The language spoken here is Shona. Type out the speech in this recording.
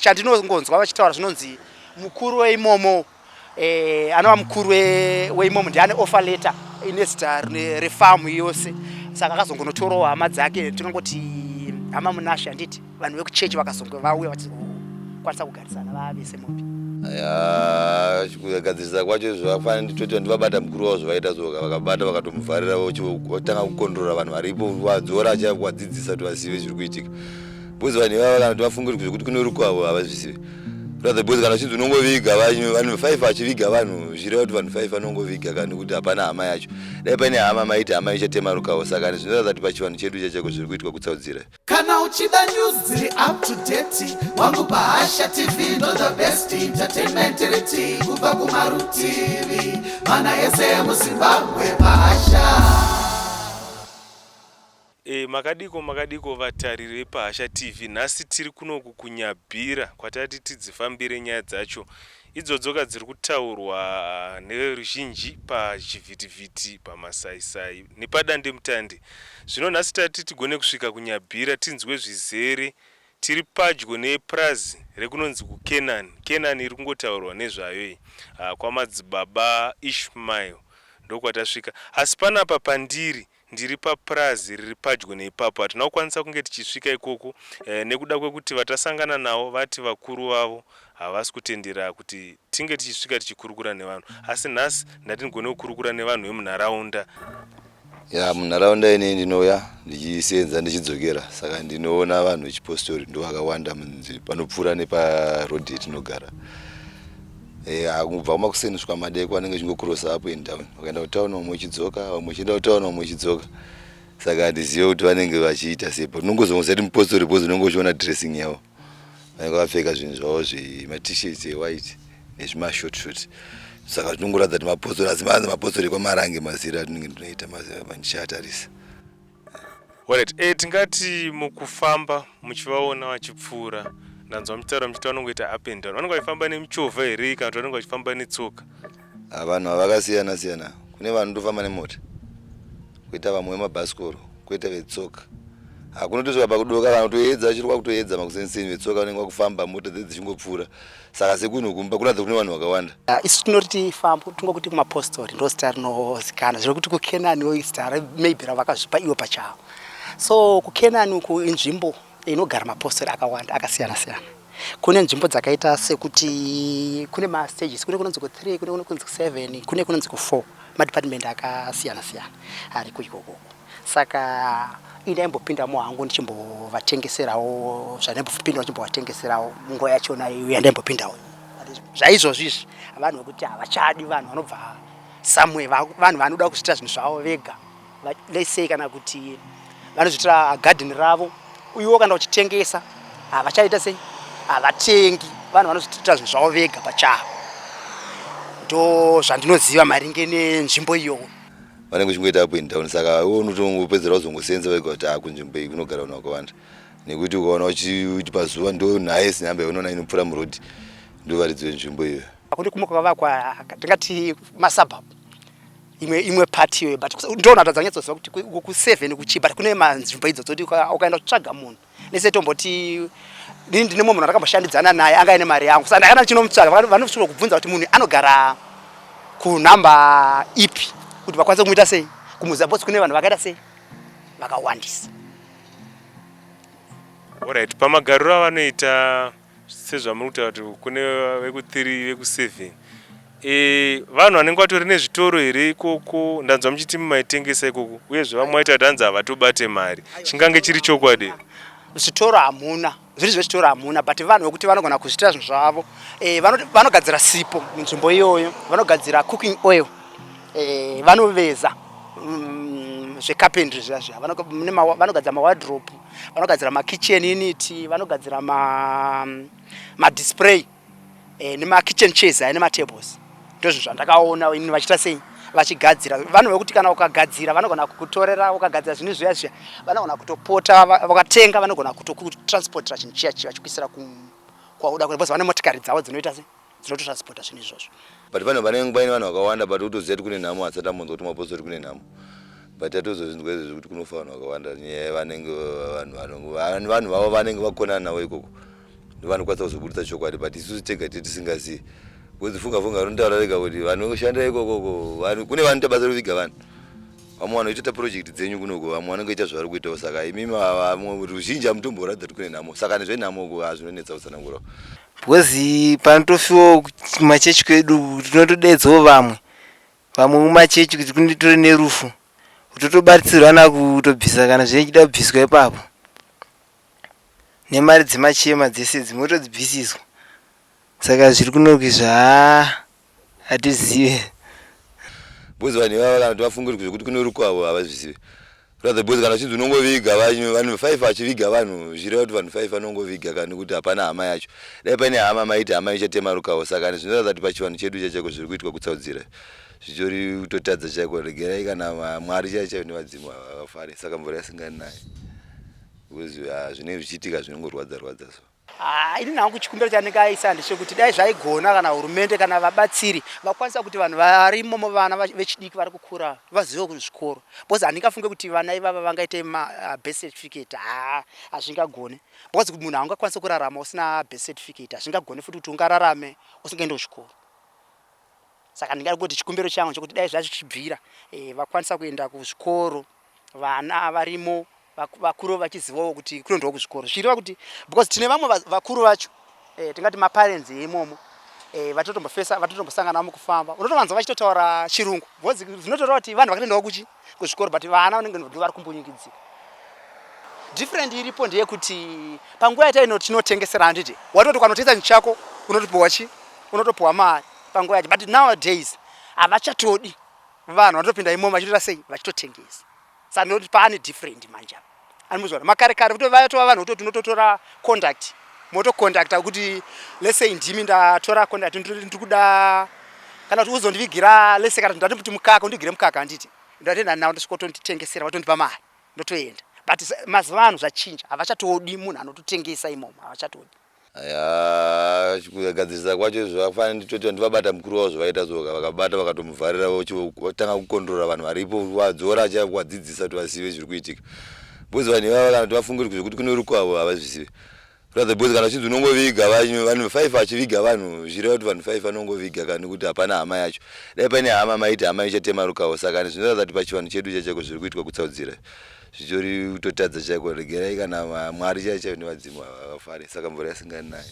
Chandinongonzwa vachitaura zvinonzi mukuru weimomo anova mukuru weimomo ndiane offer letter ine zita refamu yose. Saka akazongonotorawo hama dzake, tinongoti hama munashe handiti, vanhu vekuchechi vakazongo vauya vachikwanisa kugarisana vavese mupi. Kugadzirisa kwacho zvakafanana nditoti ndivabata mukuru wavo zvaita zoka vakabata vakatomuvharira votanga kukondorora vanhu varipo vadzora chakuvadzidzisa kuti vazive zviri kuitika. Bozi vanhu ivava kana kuti vafungire kuti kune rukwavo havazvisive. Rather bozi kana uchinzi unongoviga vanhu 5 achiviga vanhu zvireva kuti vanhu 5 vanongoviga kana kuti hapana hama yacho. Dai pane hama maiti hama ichatema rukwavo. Saka zvinoratidza kuti pachivanhu chedu chachako zviri kuitwa kutsaudzira. Kana uchida news dziri up to date wangu Bahasha TV ndo the best entertainment reti kubva kumarutivi mana ese muZimbabwe Bahasha. Makadiko vatariri vePahasha TV, nhasi tiri kunoku kuNyabira kwatati tidzifambire nyaya dzacho idzodzoka dziri kutaurwa neruzhinji pachivhitivhiti pamasaisai nepadande mutande. Zvino nhasi tati tigone kusvika kuNyabira tinzwe zvizere. Tiri padyo nepurazi rekunonzi kuKenani. Kenani iri kungotaurwa nezvayo kwaMadzibaba Ishmael ndokwatasvika. Asi panapa pandiri ndiri papurazi riri padyo neipapo. Hatina kukwanisa kunge tichisvika ikoko nekuda kwekuti vatasangana navo vati vakuru vavo havasi kutendera kuti tinge tichisvika tichikurukura nevanhu. Asi nhasi ndati ndigone kukurukura nevanhu vemunharaunda. Munharaunda ine ndinouya ndichisenza ndichidzokera. Saka ndinoona vanhu vechipostori ndo vakawanda panopfuura neparodhi yetinogara. Kubva kumakuseni kusvika madeko anenge achingokurosa up and down. Vakaenda kutauni vamwe vachidzoka, vamwe vachienda kutauni vamwe vachidzoka. Saka handizive kuti vanenge vachiita sepo. Tinongozongosati mupostori bozi unenge uchiona dressing yavo. Vanenge vakapfeka zvinhu zvavo zvematisheti ewhite nezvimashort short. Saka tinongoratidza kuti mapostori, asi maanza mapostori kwamarange mazira atinenge tinoita ndichiatarisa. Alright, tingati mukufamba muchivaona vachipfuura, ndanzwa muchitaura muchiti vanongoita up and down. Vanenge vachifamba nemuchovha here kana kuti vanenge vachifamba netsoka? Vanhu havakasiyana siyana. Kune vanotofamba nemota, koita vamwe vemabhasikoro, koita vetsoka. Kunotosvika pakudoka vanhu kutoedza vachiri kwakutoedza makuseniseni, vetsoka vanenge vakufamba, mota dzedu dzichingopfuura. Saka sekunhukumba kuratidza kune vanhu vakawanda. Isu tinoti fambo tingokuti kumapostori ndo zita rinozikana. Zviri kuti kuKenani zita maybe ravakazvipa ivo pachavo. So kuKenani uku inzvimbo inogara mapostori akawanda akasiyana siyana. Kune nzvimbo dzakaita sekuti kune mastages, kune kunonzi ku3, kune kunonzi ku7, kune kunonzi ku4, madepartment akasiyana siyana ari kuikoko. Saka indaimbopindamo hangu ndichimbovatengeserawo zvandaimbopinda ndichimbovatengeserawo munguva yachona iyo yandaimbopindawo. Zvaizvozvizvi vanhu vekuti havachadi vanhu vanobva somewhere, vanhu vanoda kuzviita zvinhu zvavo vega. Let's say kana kuti vanozviitira garden ravo, uyiwo kana uchitengesa havachaita sei, havatengi, vanhu vanozviita zvinhu zvavo vega pachavo. Ndo zvandinoziva maringe nenzvimbo iyoyo. Vanenge vachingoita up and down. Saka iwo unotongopedzera kuzongosenza wega kuti kunzvimbo iyi kunogara vanhu vakawanda. Nekuti ukaona uchiti pazuva ndo nhaye sinhamba yaunoona inopfuura murodhi, ndo varidzo venzvimbo iyo. Kune kumwe kwavakwa tingati masabhabhu, imwe part iyoyo, but ndo nhata dzanyatsoziva kuti ku7 kuchipa kune manzvimbo idzo dzoti ukaenda kutsvaga munhu nesetomboti ndine mumwe munhu andakamboshandidzana naye anga ine mari yangu. Saka ndakana ndichinomutsvaga, vanosvika kubvunza kuti munhu anogara kunhamba ipi kuti vakwanise kumuita sei kumuza, bosi kune vanhu vakaita sei vakawandisa. Alright, pamagariro avanoita sezvamuri kutaura kuti kune veku3 veku7, vanhu vanenge vatori nezvitoro here ikoko? Ndanzwa muchiti mumaitengesa ikoko, uyezve vamwe vaita kuti hanzi havatobate mari. Chingange chiri chokwadi? Zvitoro hamuna, zviri zvechitoro hamuna, but vanhu vekuti vanogona kuzviita zvinhu zvavo. Vanogadzira sipo munzvimbo iyoyo, vanogadzira cooking oil, vanoveza zvecarpentry zvazvo, vanogadzira mawardrobe, vanogadzira makitchen unit, vanogadzira madisplay nemakitchen chairs nematables. Ndo zvinhu zvandakaona ini vachiita sei vachigadzira. Vanhu vekuti kana ukagadzira vanogona kukutorera, ukagadzira zvinhu zviya zviya vanogona kutopota, vakatenga vanogona kutotransportera chinhu chiya chiya vachikuisira kwauda kuti vane motikari dzavo dzinoita sei dzinototransporta zvinhu izvozvo. But vanhu vanenge vaine vanhu vakawanda, but utoziva kuti kune nhamo asati amonzwa kuti mapostori kune nhamo. But atozozvinzwa izvozvo kuti kunofa vanhu vakawanda, vanenge vanhu vavo vanenge vakonana navo ikoko. vanokwanisa kuzobudisa chokwadi but isusu tega tisingazivi because funga rontaura rega kuti vanoshanda ikoko kune vanoita basa roviga vanhu vamwe vanoita project dzenyu kunoko vamwe vanongoita zvavari kuitawo saka imimi ruzhinji hamutomboratidza kuti kune nhamo saka nezvenhamo hazvinonetsa kutsanangurawo because panotofiwo kumachechi kwedu tinotodedzawo vamwe mumachechi kuti kunditori nerufu totobatsirwana kutobvisa kana zvichida kubviswa ipapo nemari dzemachema dzese dzimotodzibvisiswa saka zviri kunoki hatizive bozi vanhu ivava kana kuti vafungiri kuti kune rukwavo havazvizive rathe bozi kana uchinzi unongoviga vanhu 5 achiviga vanhu zvireva kuti vanhu 5 vanongoviga kana kuti hapana hama yacho dai paine hama maiti hama ichatema rukwavo saka zvinoratidza kuti pachivanhu chedu chaiko zviri kuitwa kutsaudzira zvichori kutotadza chaiko regerai kana mwari chaichaio nevadzimu vafare saka mvura yasingani naye because zvinenge zvichiitika zvinongorwadza so ini nangu chikumbiro chanenge aisa ndechekuti dai zvaigona kana hurumende kana vabatsiri vakwanisa kuti vanhu varimo vana vechidiki vari kukura vazive kuzvikoro because handingafunge kuti vana ivava vangaite birth certificate hazvingagone because kuti munhu haungakwanisa kurarama usina birth certificate hazvingagone futi kuti ungararame usingaende kuchikoro saka ndingati chikumbiro changu chekuti dai zvachichibvira vakwanisa kuenda kuzvikoro vana varimo vakuru vachizivawo kuti kunoendwa kuzvikoro zvireva kuti because tine vamwe vakuru vacho tingati maparents imomo vatotombosangana navo mukufamba unotovanza vachitotaura chirungu because zvinotoreva kuti vanhu vakatoendawo kuzvikoro but vana vanenge vari kumbonyungidzika different iripo ndeyekuti panguva yataino tinotengesera handiti watoti ukanotenga chako unotopiwa mari panguva yacho but nowadays havachatodi vanhu vanotopinda imomo vachitoita sei vachitotengesa saka ndinoti paane different manje animuzvona makare kuti vatova vanhu kuti unototora conduct motoconducta kuti let's say ndimi ndatora conduct ndiri kuda kana kuti uzondivigira let's say kana ndati kuti mukaka undigire mukaka handiti ndatenda nawo ndisikotonitengesera vatondipa mari ndotoenda but mazuva ano zvachinja havachatodi munhu anototengesa imomo havachatodi aya kugadzirisa kwacho zvakafanira nditoti ndivabata mukuru wavo zvaita so vakabata vakatomuvharira votanga kukondorora vanhu varipo vadzora chakuvadzidzisa kuti vazive zviri kuitika bozi vanhu ivava kana kuti vafungiri kuti kune rukwavo havazvizive rathe bozi kana uchinzi unongoviga vanhu 5 achiviga vanhu zvireva kuti vanhu 5 vanongoviga kana kuti hapana hama yacho dai paine hama maiti hama ichatema rukwavo saka zvinoratidza kuti pachivanhu chedu chaiko zviri kuitwa kutsaudzira zvichori kutotadza chaiko regerai kana mwari chaichaio nevadzimu vafare saka mvura yasingani naye